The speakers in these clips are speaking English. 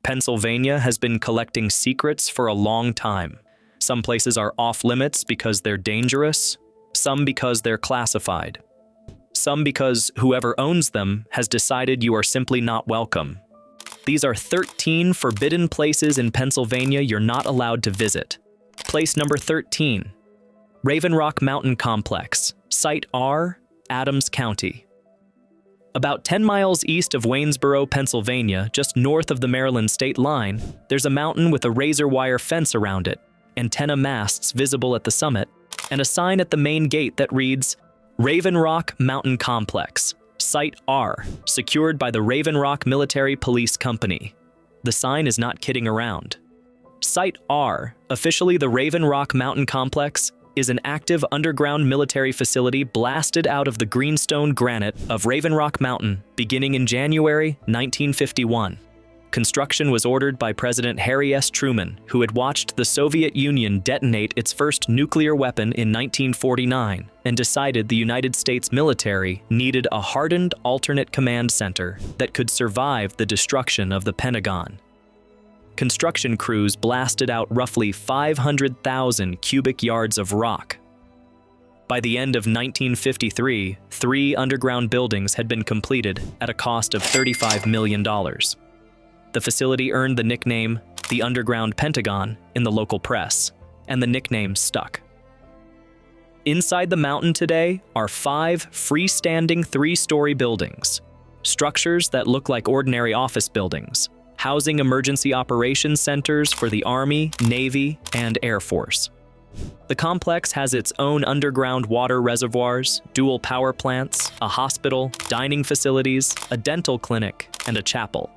Pennsylvania has been collecting secrets for a long time. Some places are off limits because they're dangerous, some because they're classified, some because whoever owns them has decided you are simply not welcome. These are 13 forbidden places in Pennsylvania you're not allowed to visit. Place number 13, Raven Rock Mountain Complex, Site R, Adams County. About 10 miles east of Waynesboro, Pennsylvania, just north of the Maryland state line, there's a mountain with a razor wire fence around it, antenna masts visible at the summit, and a sign at the main gate that reads, Raven Rock Mountain Complex, Site R, secured by the Raven Rock Military Police Company. The sign is not kidding around. Site R, officially the Raven Rock Mountain Complex, is an active underground military facility blasted out of the greenstone granite of Raven Rock Mountain beginning in January 1951. Construction was ordered by President Harry S. Truman, who had watched the Soviet Union detonate its first nuclear weapon in 1949 and decided the United States military needed a hardened alternate command center that could survive the destruction of the Pentagon. Construction crews blasted out roughly 500,000 cubic yards of rock. By the end of 1953, 3 underground buildings had been completed at a cost of $35 million. The facility earned the nickname the Underground Pentagon in the local press, and the nickname stuck. Inside the mountain today are 5 freestanding 3-story buildings, structures that look like ordinary office buildings, housing emergency operations centers for the Army, Navy, and Air Force. The complex has its own underground water reservoirs, dual power plants, a hospital, dining facilities, a dental clinic, and a chapel.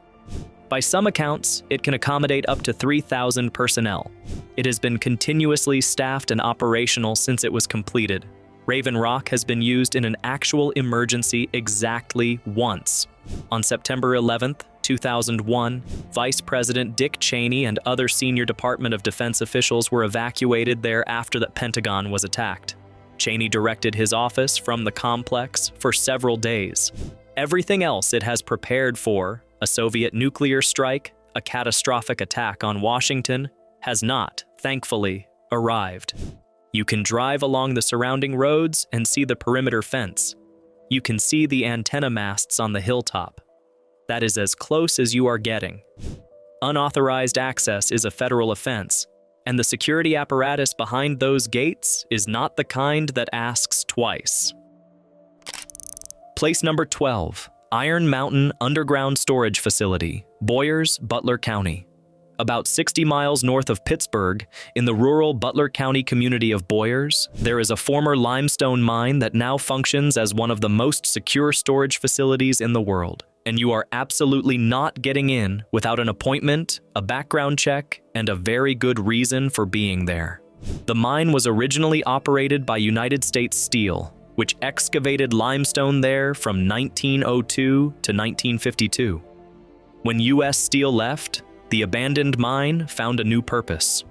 By some accounts, it can accommodate up to 3,000 personnel. It has been continuously staffed and operational since it was completed. Raven Rock has been used in an actual emergency exactly once. On September 11, 2001, Vice President Dick Cheney and other senior Department of Defense officials were evacuated there after the Pentagon was attacked. Cheney directed his office from the complex for several days. Everything else it has prepared for, a Soviet nuclear strike, a catastrophic attack on Washington, has not, thankfully, arrived. You can drive along the surrounding roads and see the perimeter fence. You can see the antenna masts on the hilltop. That is as close as you are getting. Unauthorized access is a federal offense, and the security apparatus behind those gates is not the kind that asks twice. Place number 12, Iron Mountain Underground Storage Facility, Boyers, Butler County. About 60 miles north of Pittsburgh, in the rural Butler County community of Boyers, there is a former limestone mine that now functions as one of the most secure storage facilities in the world. And you are absolutely not getting in without an appointment, a background check, and a very good reason for being there. The mine was originally operated by United States Steel, which excavated limestone there from 1902 to 1952. When U.S. Steel left, the abandoned mine found a new purpose.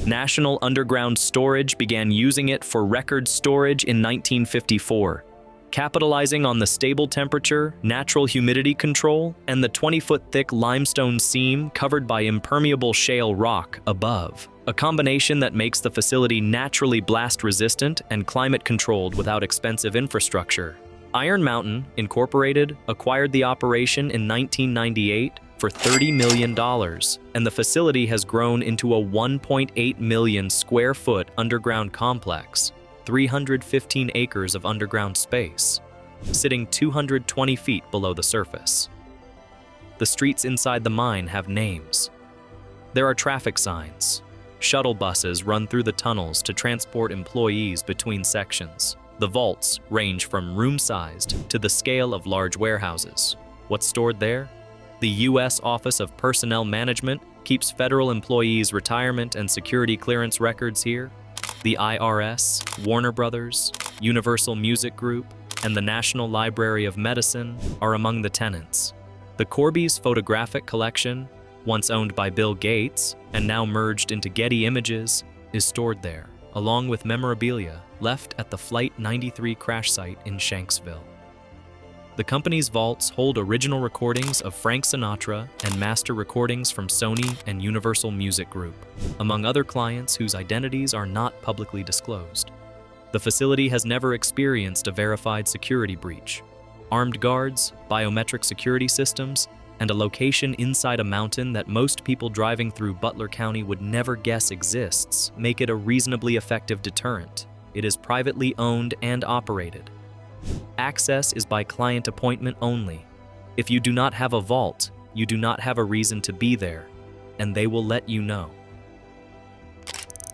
National Underground Storage began using it for record storage in 1954, capitalizing on the stable temperature, natural humidity control, and the 20-foot-thick limestone seam covered by impermeable shale rock above, a combination that makes the facility naturally blast-resistant and climate-controlled without expensive infrastructure. Iron Mountain, Incorporated, acquired the operation in 1998 for $30 million, and the facility has grown into a 1.8 million square foot underground complex, 315 acres of underground space, sitting 220 feet below the surface. The streets inside the mine have names. There are traffic signs. Shuttle buses run through the tunnels to transport employees between sections. The vaults range from room-sized to the scale of large warehouses. What's stored there? The U.S. Office of Personnel Management keeps federal employees' retirement and security clearance records here. The IRS, Warner Brothers, Universal Music Group, and the National Library of Medicine are among the tenants. The Corby's photographic collection, once owned by Bill Gates and now merged into Getty Images, is stored there, along with memorabilia left at the Flight 93 crash site in Shanksville. The company's vaults hold original recordings of Frank Sinatra and master recordings from Sony and Universal Music Group, among other clients whose identities are not publicly disclosed. The facility has never experienced a verified security breach. Armed guards, biometric security systems, and a location inside a mountain that most people driving through Butler County would never guess exists make it a reasonably effective deterrent. It is privately owned and operated. Access is by client appointment only. If you do not have a vault, you do not have a reason to be there, and they will let you know.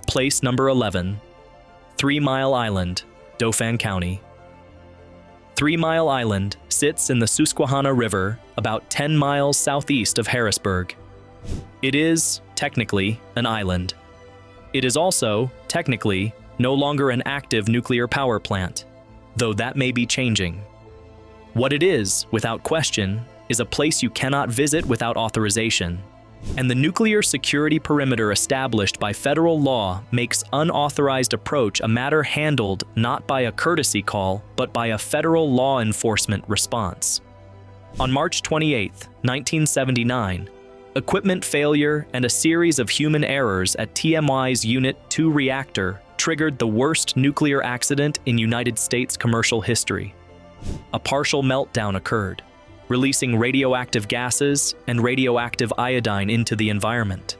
Place number 11, 3 Mile Island, Dauphin County. 3 Mile Island sits in the Susquehanna River about 10 miles southeast of Harrisburg. It is, technically, an island. It is also, technically, no longer an active nuclear power plant, though that may be changing. What it is, without question, is a place you cannot visit without authorization. And the nuclear security perimeter established by federal law makes unauthorized approach a matter handled not by a courtesy call, but by a federal law enforcement response. On March 28, 1979, equipment failure and a series of human errors at TMY's Unit 2 reactor triggered the worst nuclear accident in United States commercial history. A partial meltdown occurred, releasing radioactive gases and radioactive iodine into the environment.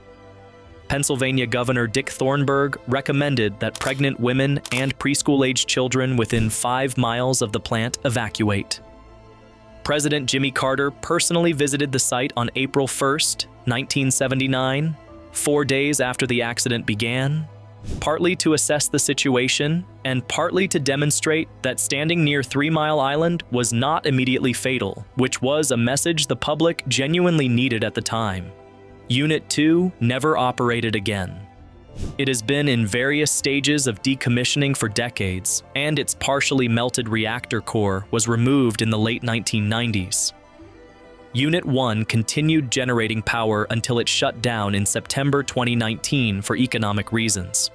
Pennsylvania Governor Dick Thornburgh recommended that pregnant women and preschool-aged children within 5 miles of the plant evacuate. President Jimmy Carter personally visited the site on April 1, 1979, 4 days after the accident began, partly to assess the situation and partly to demonstrate that standing near 3 Mile Island was not immediately fatal, which was a message the public genuinely needed at the time. Unit 2 never operated again. It has been in various stages of decommissioning for decades, and its partially melted reactor core was removed in the late 1990s. Unit 1 continued generating power until it shut down in September 2019 for economic reasons.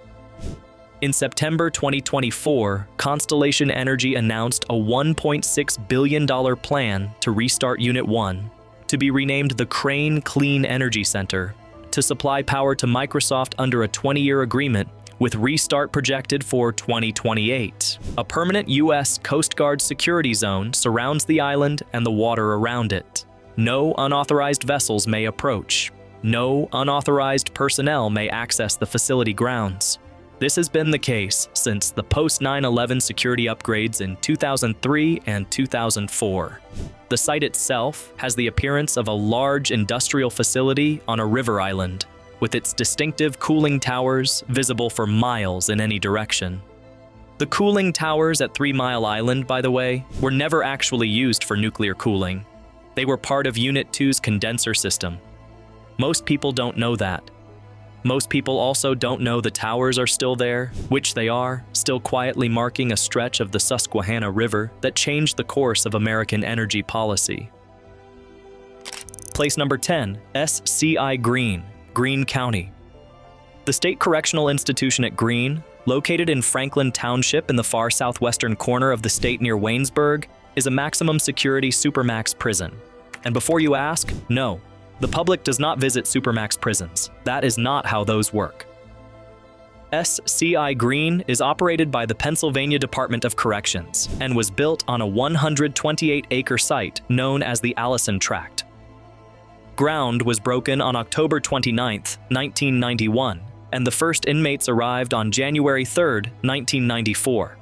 In September 2024, Constellation Energy announced a $1.6 billion plan to restart Unit 1, to be renamed the Crane Clean Energy Center, to supply power to Microsoft under a 20-year agreement with restart projected for 2028. A permanent U.S. Coast Guard security zone surrounds the island and the water around it. No unauthorized vessels may approach. No unauthorized personnel may access the facility grounds. This has been the case since the post-9/11 security upgrades in 2003 and 2004. The site itself has the appearance of a large industrial facility on a river island, with its distinctive cooling towers visible for miles in any direction. The cooling towers at 3 Mile Island, by the way, were never actually used for nuclear cooling. They were part of Unit 2's condenser system. Most people don't know that. Most people also don't know the towers are still there, which they are, still quietly marking a stretch of the Susquehanna River that changed the course of American energy policy. Place number 10, SCI Greene, Greene County. The State Correctional Institution at Greene, located in Franklin Township in the far southwestern corner of the state near Waynesburg, is a maximum security supermax prison. And before you ask, no, the public does not visit supermax prisons. That is not how those work. SCI Greene is operated by the Pennsylvania Department of Corrections and was built on a 128-acre site known as the Allison Tract. Ground was broken on October 29, 1991, and the first inmates arrived on January 3, 1994.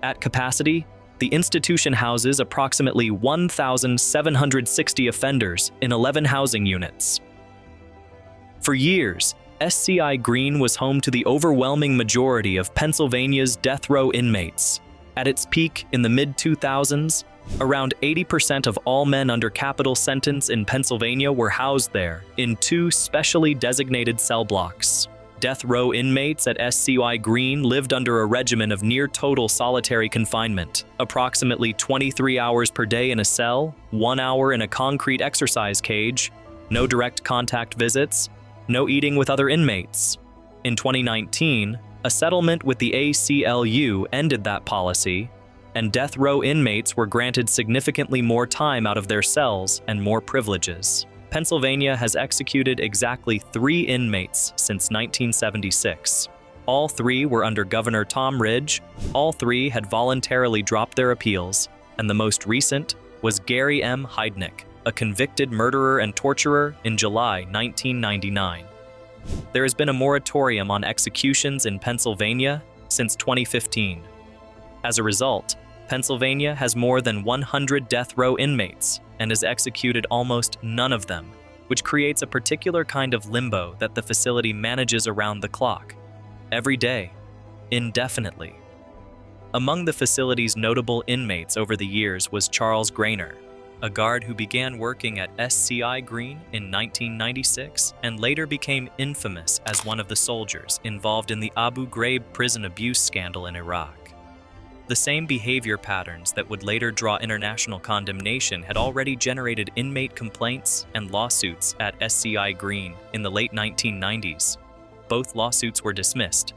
At capacity, the institution houses approximately 1,760 offenders in 11 housing units. For years, SCI Greene was home to the overwhelming majority of Pennsylvania's death row inmates. At its peak in the mid-2000s, around 80% of all men under capital sentence in Pennsylvania were housed there in 2 specially designated cell blocks. Death row inmates at SCI Greene lived under a regimen of near-total solitary confinement, approximately 23 hours per day in a cell, 1 hour in a concrete exercise cage, no direct contact visits, no eating with other inmates. In 2019, a settlement with the ACLU ended that policy, and death row inmates were granted significantly more time out of their cells and more privileges. Pennsylvania has executed exactly 3 inmates since 1976. All 3 were under Governor Tom Ridge, all 3 had voluntarily dropped their appeals, and the most recent was Gary M. Heidnik, a convicted murderer and torturer in July 1999. There has been a moratorium on executions in Pennsylvania since 2015. As a result, Pennsylvania has more than 100 death row inmates and has executed almost none of them, which creates a particular kind of limbo that the facility manages around the clock, every day, indefinitely. Among the facility's notable inmates over the years was Charles Grainer, a guard who began working at SCI Greene in 1996 and later became infamous as one of the soldiers involved in the Abu Ghraib prison abuse scandal in Iraq. The same behavior patterns that would later draw international condemnation had already generated inmate complaints and lawsuits at SCI Greene in the late 1990s. Both lawsuits were dismissed.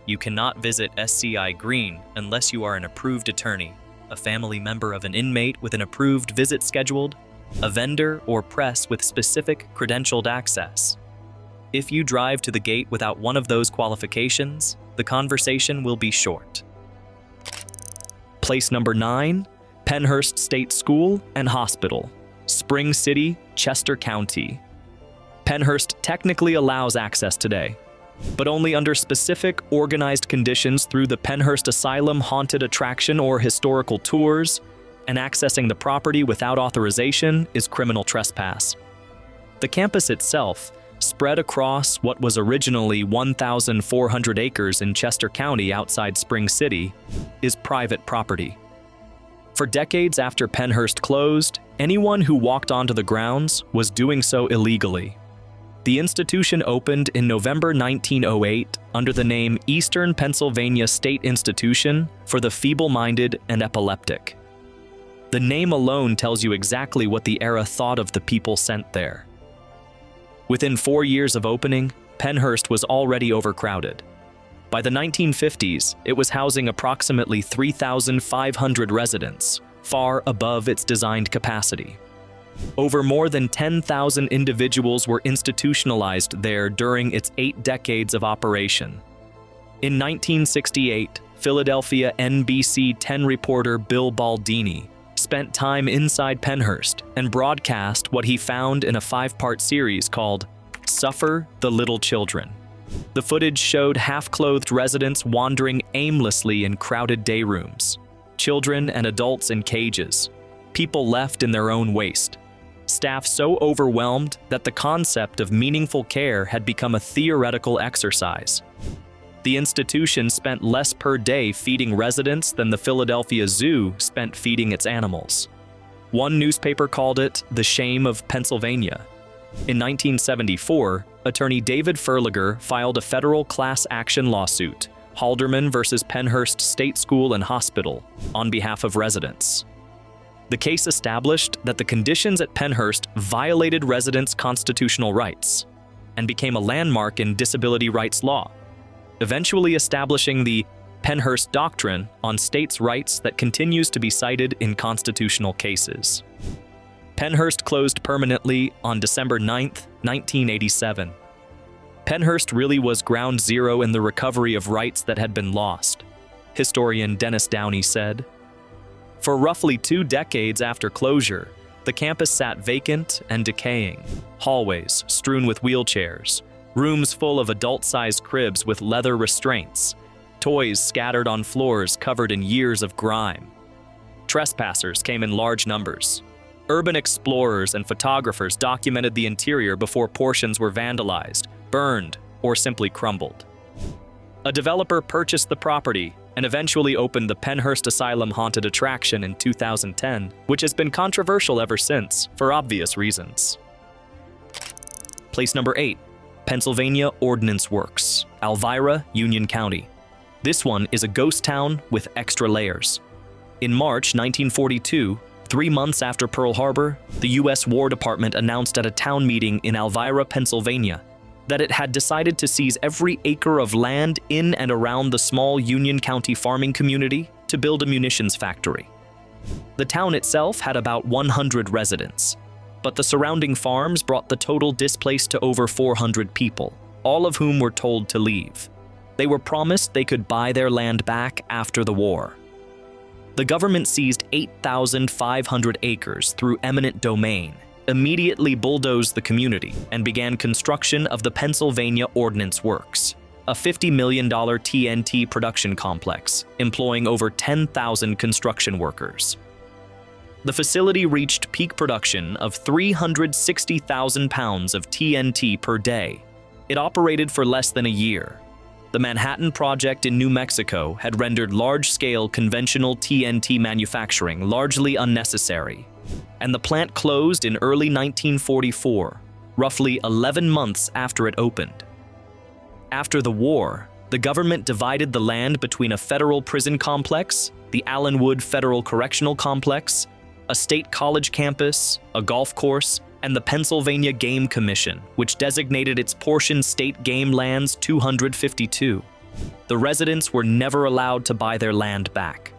You cannot visit SCI Greene unless you are an approved attorney, a family member of an inmate with an approved visit scheduled, a vendor or press with specific credentialed access. If you drive to the gate without one of those qualifications, the conversation will be short. Place number 9, Pennhurst State School and Hospital, Spring City, Chester County. Pennhurst technically allows access today, but only under specific, organized conditions through the Pennhurst Asylum haunted attraction or historical tours, and accessing the property without authorization is criminal trespass. The campus itself, spread across what was originally 1,400 acres in Chester County outside Spring City, is private property. For decades after Pennhurst closed, anyone who walked onto the grounds was doing so illegally. The institution opened in November 1908 under the name Eastern Pennsylvania State Institution for the Feeble-Minded and Epileptic. The name alone tells you exactly what the era thought of the people sent there. Within 4 years of opening, Pennhurst was already overcrowded. By the 1950s, it was housing approximately 3,500 residents, far above its designed capacity. Over more than 10,000 individuals were institutionalized there during its 8 decades of operation. In 1968, Philadelphia NBC 10 reporter Bill Baldini spent time inside Pennhurst and broadcast what he found in a 5-part series called Suffer the Little Children. The footage showed half-clothed residents wandering aimlessly in crowded day rooms, children and adults in cages, people left in their own waste, staff so overwhelmed that the concept of meaningful care had become a theoretical exercise. The institution spent less per day feeding residents than the Philadelphia Zoo spent feeding its animals. One newspaper called it the shame of Pennsylvania. In 1974, attorney David Furliger filed a federal class action lawsuit, Halderman versus Pennhurst State School and Hospital, on behalf of residents. The case established that the conditions at Pennhurst violated residents' constitutional rights and became a landmark in disability rights law, eventually establishing the Pennhurst Doctrine on states' rights that continues to be cited in constitutional cases. Pennhurst closed permanently on December 9, 1987. Pennhurst really was ground zero in the recovery of rights that had been lost, historian Dennis Downey said. For roughly 2 decades after closure, the campus sat vacant and decaying, hallways strewn with wheelchairs, rooms full of adult-sized cribs with leather restraints, toys scattered on floors covered in years of grime. Trespassers came in large numbers. Urban explorers and photographers documented the interior before portions were vandalized, burned, or simply crumbled. A developer purchased the property and eventually opened the Pennhurst Asylum haunted attraction in 2010, which has been controversial ever since, for obvious reasons. Place number 8. Pennsylvania Ordnance Works, Elvira, Union County. This one is a ghost town with extra layers. In March 1942, 3 months after Pearl Harbor, the U.S. War Department announced at a town meeting in Elvira, Pennsylvania, that it had decided to seize every acre of land in and around the small Union County farming community to build a munitions factory. The town itself had about 100 residents, but the surrounding farms brought the total displaced to over 400 people, all of whom were told to leave. They were promised they could buy their land back after the war. The government seized 8,500 acres through eminent domain, immediately bulldozed the community, and began construction of the Pennsylvania Ordnance Works, a $50 million TNT production complex, employing over 10,000 construction workers. The facility reached peak production of 360,000 pounds of TNT per day. It operated for less than a year. The Manhattan Project in New Mexico had rendered large-scale conventional TNT manufacturing largely unnecessary, and the plant closed in early 1944, roughly 11 months after it opened. After the war, the government divided the land between a federal prison complex, the Allenwood Federal Correctional Complex, a state college campus, a golf course, and the Pennsylvania Game Commission, which designated its portion State Game Lands 252. The residents were never allowed to buy their land back.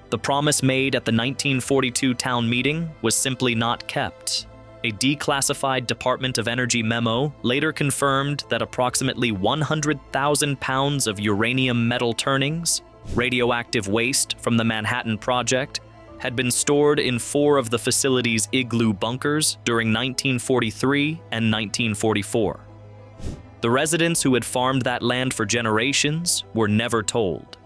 The promise made at the 1942 town meeting was simply not kept. A declassified Department of Energy memo later confirmed that approximately 100,000 pounds of uranium metal turnings, radioactive waste from the Manhattan Project, had been stored in 4 of the facility's igloo bunkers during 1943 and 1944. The residents who had farmed that land for generations were never told.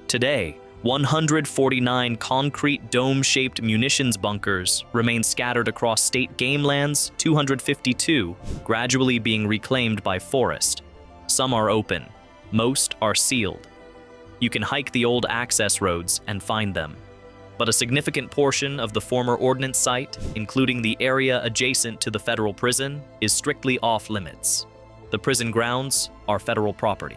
Today, 149 concrete dome-shaped munitions bunkers remain scattered across State Game Lands 252, gradually being reclaimed by forest. Some are open, most are sealed. You can hike the old access roads and find them. But a significant portion of the former ordnance site, including the area adjacent to the federal prison, is strictly off-limits. The prison grounds are federal property.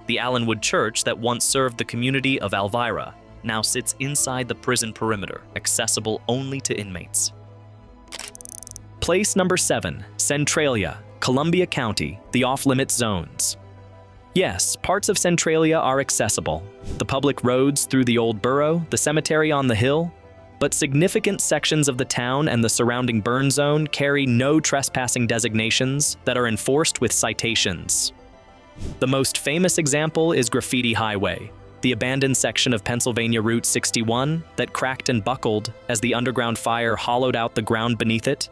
The Allenwood Church that once served the community of Elvira now sits inside the prison perimeter, accessible only to inmates. Place number 7, Centralia, Columbia County, the off-limits zones. Yes, parts of Centralia are accessible. The public roads through the old borough, the cemetery on the hill, but significant sections of the town and the surrounding burn zone carry no trespassing designations that are enforced with citations. The most famous example is Graffiti Highway, the abandoned section of Pennsylvania Route 61 that cracked and buckled as the underground fire hollowed out the ground beneath it.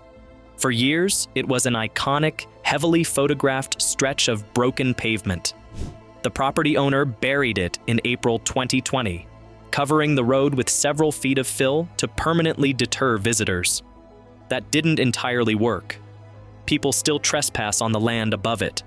For years, it was an iconic, heavily photographed stretch of broken pavement. The property owner buried it in April 2020, covering the road with several feet of fill to permanently deter visitors. That didn't entirely work. People still trespass on the land above it.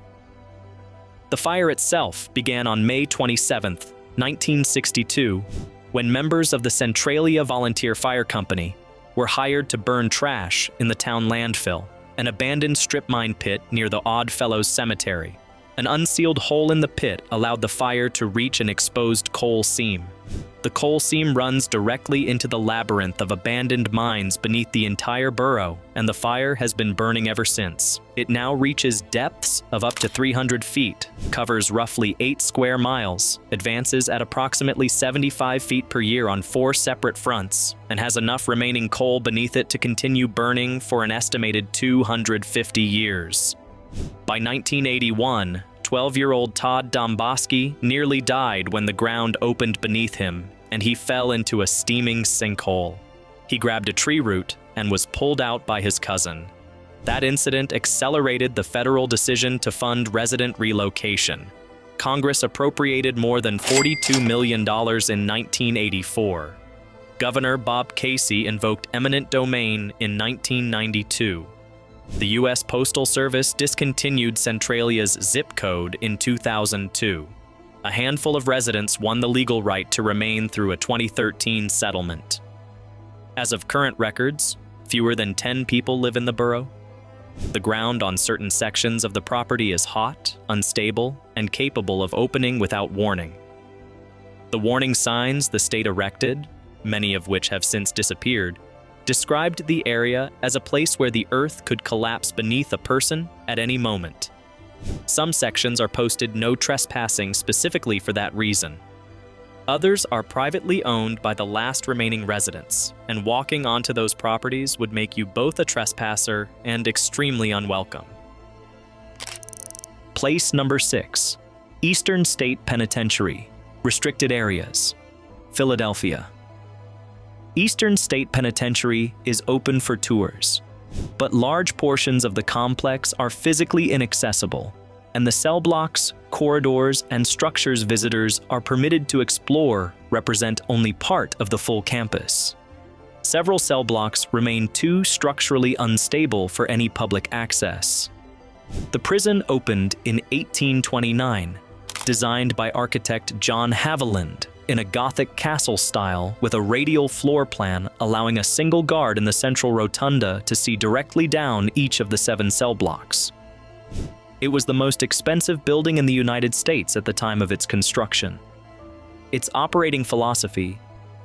The fire itself began on May 27, 1962, when members of the Centralia Volunteer Fire Company were hired to burn trash in the town landfill, an abandoned strip mine pit near the Oddfellows Cemetery. An unsealed hole in the pit allowed the fire to reach an exposed coal seam. The coal seam runs directly into the labyrinth of abandoned mines beneath the entire borough, and the fire has been burning ever since. It now reaches depths of up to 300 feet, covers roughly 8 square miles, advances at approximately 75 feet per year on 4 separate fronts, and has enough remaining coal beneath it to continue burning for an estimated 250 years. By 1981, 12-year-old Todd Domboski nearly died when the ground opened beneath him, and he fell into a steaming sinkhole. He grabbed a tree root and was pulled out by his cousin. That incident accelerated the federal decision to fund resident relocation. Congress appropriated more than $42 million in 1984. Governor Bob Casey invoked eminent domain in 1992. The U.S. Postal Service discontinued Centralia's zip code in 2002. A handful of residents won the legal right to remain through a 2013 settlement. As of current records, fewer than 10 people live in the borough. The ground on certain sections of the property is hot, unstable, and capable of opening without warning. The warning signs the state erected, many of which have since disappeared, described the area as a place where the earth could collapse beneath a person at any moment. Some sections are posted no trespassing specifically for that reason. Others are privately owned by the last remaining residents, and walking onto those properties would make you both a trespasser and extremely unwelcome. Place number 6. Eastern State Penitentiary, Restricted Areas, Philadelphia. Eastern State Penitentiary is open for tours, but large portions of the complex are physically inaccessible, and the cell blocks, corridors, and structures visitors are permitted to explore represent only part of the full campus. Several cell blocks remain too structurally unstable for any public access. The prison opened in 1829, designed by architect John Haviland in a Gothic castle style with a radial floor plan allowing a single guard in the central rotunda to see directly down each of the 7 cell blocks. It was the most expensive building in the United States at the time of its construction. Its operating philosophy,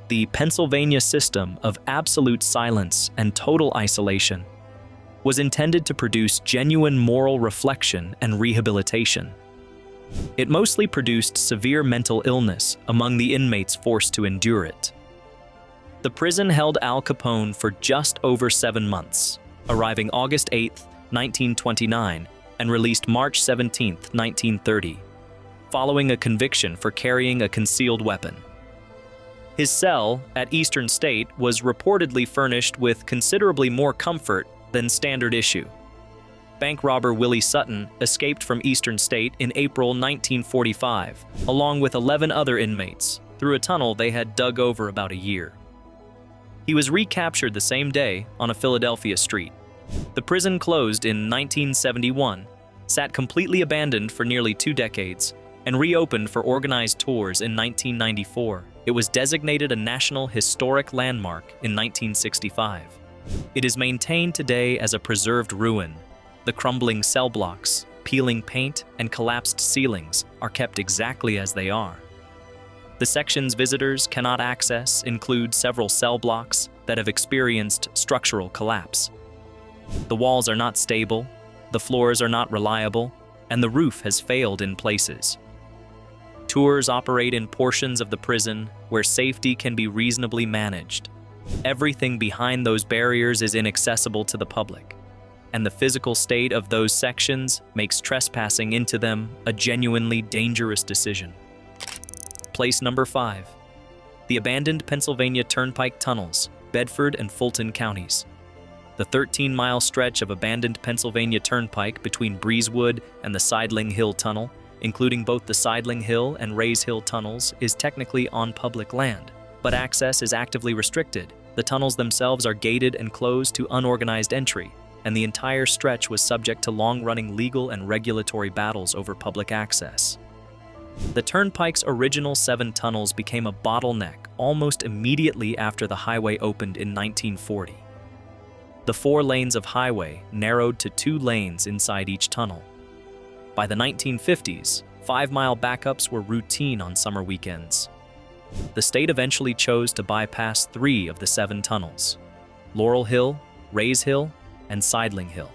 the Pennsylvania system of absolute silence and total isolation, was intended to produce genuine moral reflection and rehabilitation. It mostly produced severe mental illness among the inmates forced to endure it. The prison held Al Capone for just over 7 months, arriving August 8, 1929, and released March 17, 1930, following a conviction for carrying a concealed weapon. His cell at Eastern State was reportedly furnished with considerably more comfort than standard issue. Bank robber Willie Sutton escaped from Eastern State in April 1945, along with 11 other inmates, through a tunnel they had dug over about a year. He was recaptured the same day on a Philadelphia street. The prison closed in 1971, sat completely abandoned for nearly 2 decades, and reopened for organized tours in 1994. It was designated a National Historic Landmark in 1965. It is maintained today as a preserved ruin. The crumbling cell blocks, peeling paint, and collapsed ceilings are kept exactly as they are. The sections visitors cannot access include several cell blocks that have experienced structural collapse. The walls are not stable, the floors are not reliable, and the roof has failed in places. Tours operate in portions of the prison where safety can be reasonably managed. Everything behind those barriers is inaccessible to the public, and the physical state of those sections makes trespassing into them a genuinely dangerous decision. Place number 5. The abandoned Pennsylvania Turnpike tunnels, Bedford and Fulton counties. The 13-mile stretch of abandoned Pennsylvania Turnpike between Breezewood and the Sidling Hill Tunnel, including both the Sidling Hill and Rays Hill tunnels, is technically on public land, but access is actively restricted. The tunnels themselves are gated and closed to unorganized entry, and the entire stretch was subject to long-running legal and regulatory battles over public access. The Turnpike's original 7 tunnels became a bottleneck almost immediately after the highway opened in 1940. The 4 lanes of highway narrowed to 2 lanes inside each tunnel. By the 1950s, 5-mile backups were routine on summer weekends. The state eventually chose to bypass 3 of the 7 tunnels: Laurel Hill, Rays Hill, and Sidling Hill.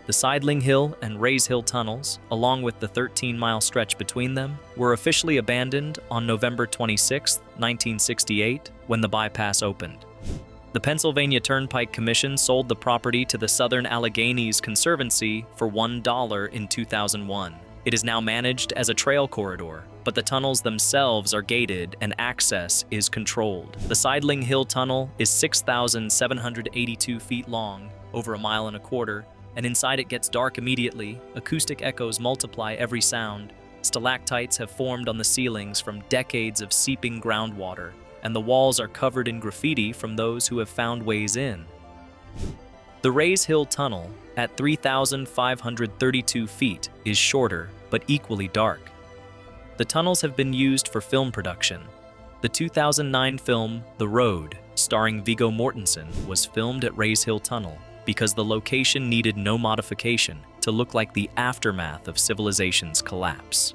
The Sidling Hill and Rays Hill tunnels, along with the 13-mile stretch between them, were officially abandoned on November 26, 1968, when the bypass opened. The Pennsylvania Turnpike Commission sold the property to the Southern Alleghenies Conservancy for $1 in 2001. It is now managed as a trail corridor, but the tunnels themselves are gated and access is controlled. The Sidling Hill Tunnel is 6,782 feet long, over 1.25 miles, and inside it gets dark immediately. Acoustic echoes multiply every sound. Stalactites have formed on the ceilings from decades of seeping groundwater, and the walls are covered in graffiti from those who have found ways in. The Rays Hill Tunnel, at 3,532 feet, is shorter but equally dark. The tunnels have been used for film production. The 2009 film The Road, starring Viggo Mortensen, was filmed at Rays Hill Tunnel because the location needed no modification to look like the aftermath of civilization's collapse.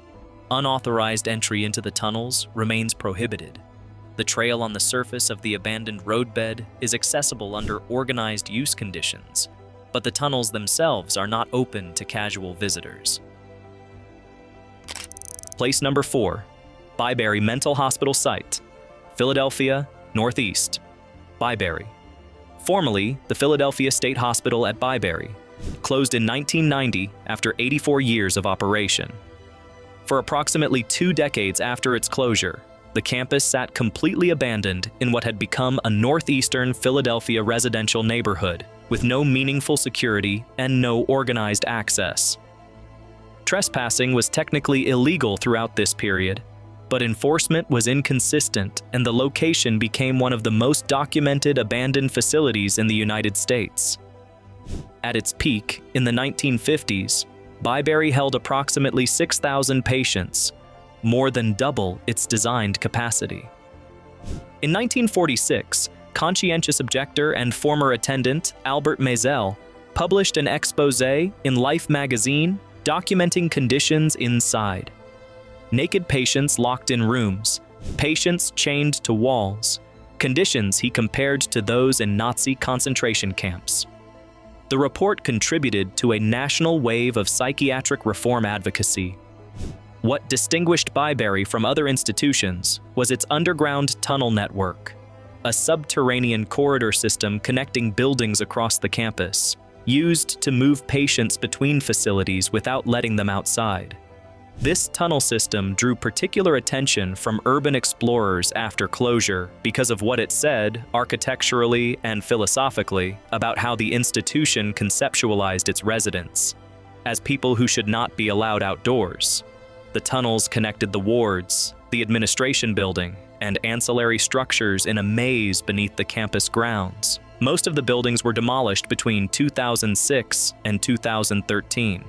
Unauthorized entry into the tunnels remains prohibited. The trail on the surface of the abandoned roadbed is accessible under organized use conditions, but the tunnels themselves are not open to casual visitors. Place number 4. Byberry Mental Hospital Site, Philadelphia, Northeast. Byberry. Formerly the Philadelphia State Hospital at Byberry, closed in 1990 after 84 years of operation. For approximately 2 decades after its closure, the campus sat completely abandoned in what had become a northeastern Philadelphia residential neighborhood with no meaningful security and no organized access. Trespassing was technically illegal throughout this period, but enforcement was inconsistent and the location became one of the most documented abandoned facilities in the United States. At its peak, in the 1950s, Byberry held approximately 6,000 patients, more than double its designed capacity. In 1946, conscientious objector and former attendant Albert Maisel published an exposé in Life magazine documenting conditions inside. Naked patients locked in rooms, patients chained to walls, conditions he compared to those in Nazi concentration camps. The report contributed to a national wave of psychiatric reform advocacy. What distinguished Byberry from other institutions was its underground tunnel network, a subterranean corridor system connecting buildings across the campus, used to move patients between facilities without letting them outside. This tunnel system drew particular attention from urban explorers after closure because of what it said, architecturally and philosophically, about how the institution conceptualized its residents as people who should not be allowed outdoors. The tunnels connected the wards, the administration building, and ancillary structures in a maze beneath the campus grounds. Most of the buildings were demolished between 2006 and 2013.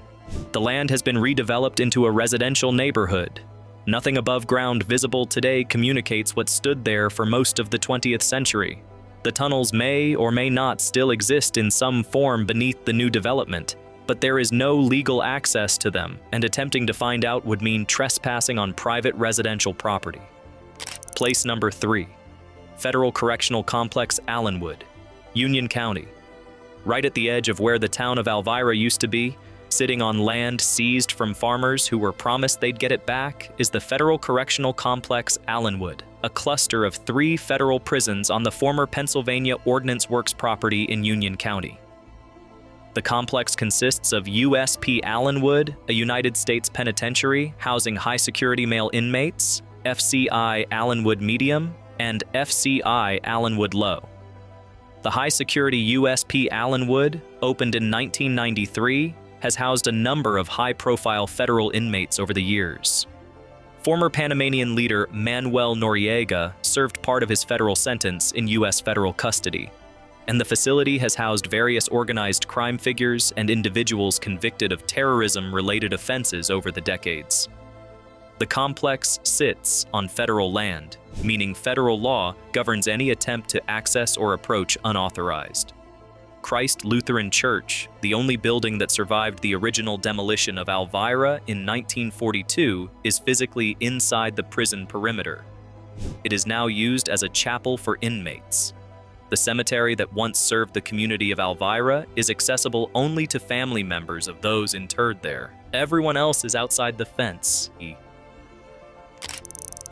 The land has been redeveloped into a residential neighborhood. Nothing above ground visible today communicates what stood there for most of the 20th century. The tunnels may or may not still exist in some form beneath the new development, but there is no legal access to them, and attempting to find out would mean trespassing on private residential property. Place number 3. Federal Correctional Complex Allenwood, Union County. Right at the edge of where the town of Elvira used to be, sitting on land seized from farmers who were promised they'd get it back, is the Federal Correctional Complex Allenwood, a cluster of 3 federal prisons on the former Pennsylvania Ordnance Works property in Union County. The complex consists of USP Allenwood, a United States penitentiary housing high-security male inmates, FCI Allenwood Medium, and FCI Allenwood Low. The high-security USP Allenwood, opened in 1993, has housed a number of high-profile federal inmates over the years. Former Panamanian leader Manuel Noriega served part of his federal sentence in U.S. federal custody, and the facility has housed various organized crime figures and individuals convicted of terrorism-related offenses over the decades. The complex sits on federal land, meaning federal law governs any attempt to access or approach unauthorized. Christ Lutheran Church, the only building that survived the original demolition of Elvira in 1942, is physically inside the prison perimeter. It is now used as a chapel for inmates. The cemetery that once served the community of Elvira is accessible only to family members of those interred there. Everyone else is outside the fence.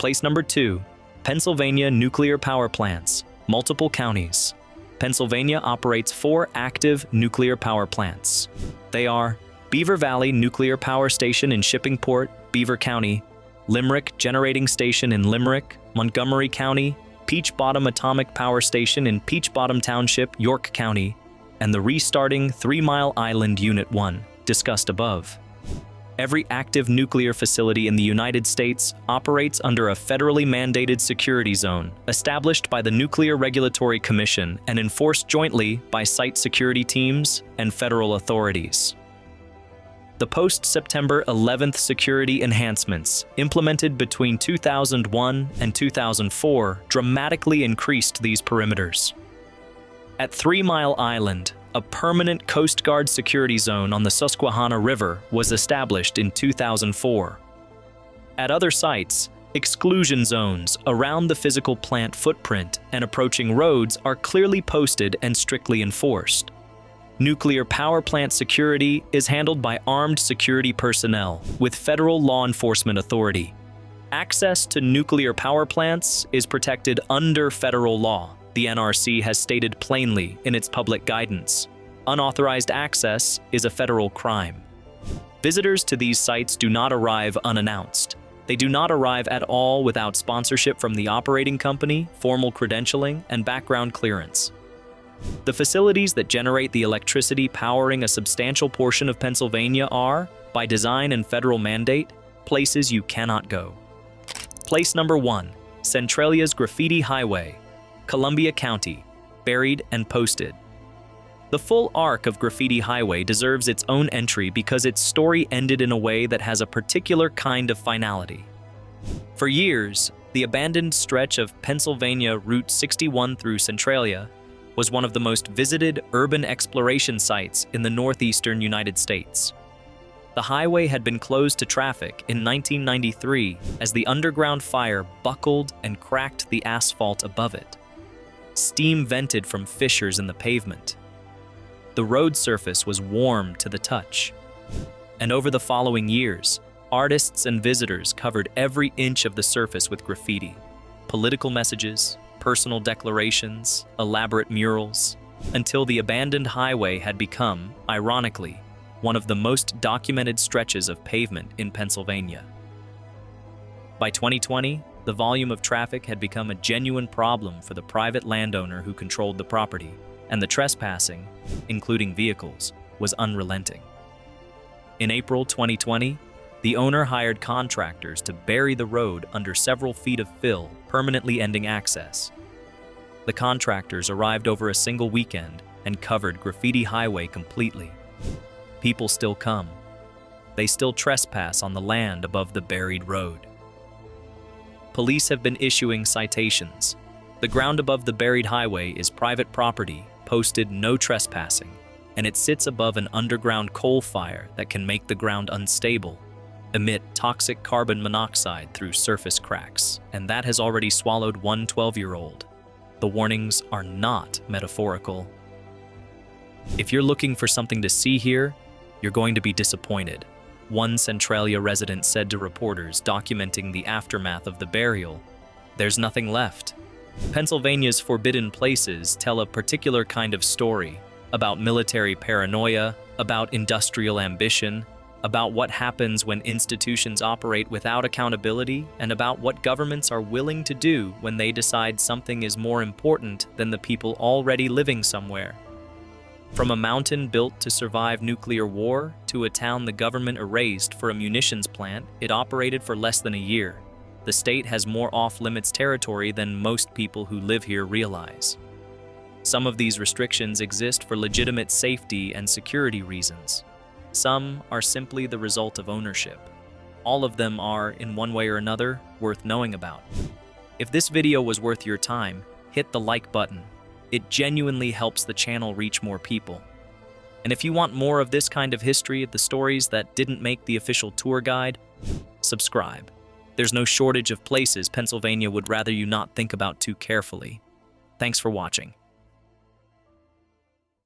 Place number 2, Pennsylvania Nuclear Power Plants, multiple counties. Pennsylvania operates 4 active nuclear power plants. They are Beaver Valley Nuclear Power Station in Shippingport, Beaver County, Limerick Generating Station in Limerick, Montgomery County, Peach Bottom Atomic Power Station in Peach Bottom Township, York County, and the restarting 3 Mile Island Unit 1, discussed above. Every active nuclear facility in the United States operates under a federally mandated security zone established by the Nuclear Regulatory Commission and enforced jointly by site security teams and federal authorities. The post-September 11th security enhancements implemented between 2001 and 2004 dramatically increased these perimeters. At 3 Mile Island, a permanent Coast Guard security zone on the Susquehanna River was established in 2004. At other sites, exclusion zones around the physical plant footprint and approaching roads are clearly posted and strictly enforced. Nuclear power plant security is handled by armed security personnel with federal law enforcement authority. Access to nuclear power plants is protected under federal law. The NRC has stated plainly in its public guidance. Unauthorized access is a federal crime. Visitors to these sites do not arrive unannounced. They do not arrive at all without sponsorship from the operating company, formal credentialing, and background clearance. The facilities that generate the electricity powering a substantial portion of Pennsylvania are, by design and federal mandate, places you cannot go. Place number 1, Centralia's Graffiti Highway, Columbia County, buried and posted. The full arc of Graffiti Highway deserves its own entry because its story ended in a way that has a particular kind of finality. For years, the abandoned stretch of Pennsylvania Route 61 through Centralia was one of the most visited urban exploration sites in the northeastern United States. The highway had been closed to traffic in 1993 as the underground fire buckled and cracked the asphalt above it. Steam vented from fissures in the pavement. The road surface was warm to the touch. And over the following years, artists and visitors covered every inch of the surface with graffiti, political messages, personal declarations, elaborate murals, until the abandoned highway had become, ironically, one of the most documented stretches of pavement in Pennsylvania. By 2020, the volume of traffic had become a genuine problem for the private landowner who controlled the property, and the trespassing, including vehicles, was unrelenting. In April 2020, the owner hired contractors to bury the road under several feet of fill, permanently ending access. The contractors arrived over a single weekend and covered Graffiti Highway completely. People still come. They still trespass on the land above the buried road. Police have been issuing citations. The ground above the buried highway is private property, posted no trespassing, and it sits above an underground coal fire that can make the ground unstable, emit toxic carbon monoxide through surface cracks, and that has already swallowed one 12-year-old. The warnings are not metaphorical. If you're looking for something to see here, you're going to be disappointed. One Centralia resident said to reporters documenting the aftermath of the burial, "There's nothing left." Pennsylvania's forbidden places tell a particular kind of story about military paranoia, about industrial ambition, about what happens when institutions operate without accountability, and about what governments are willing to do when they decide something is more important than the people already living somewhere. From a mountain built to survive nuclear war to a town the government erased for a munitions plant, it operated for less than a year. The state has more off-limits territory than most people who live here realize. Some of these restrictions exist for legitimate safety and security reasons. Some are simply the result of ownership. All of them are, in one way or another, worth knowing about. If this video was worth your time, hit the like button. It genuinely helps the channel reach more people. And if you want more of this kind of history, the stories that didn't make the official tour guide, subscribe. There's no shortage of places Pennsylvania would rather you not think about too carefully. Thanks for watching.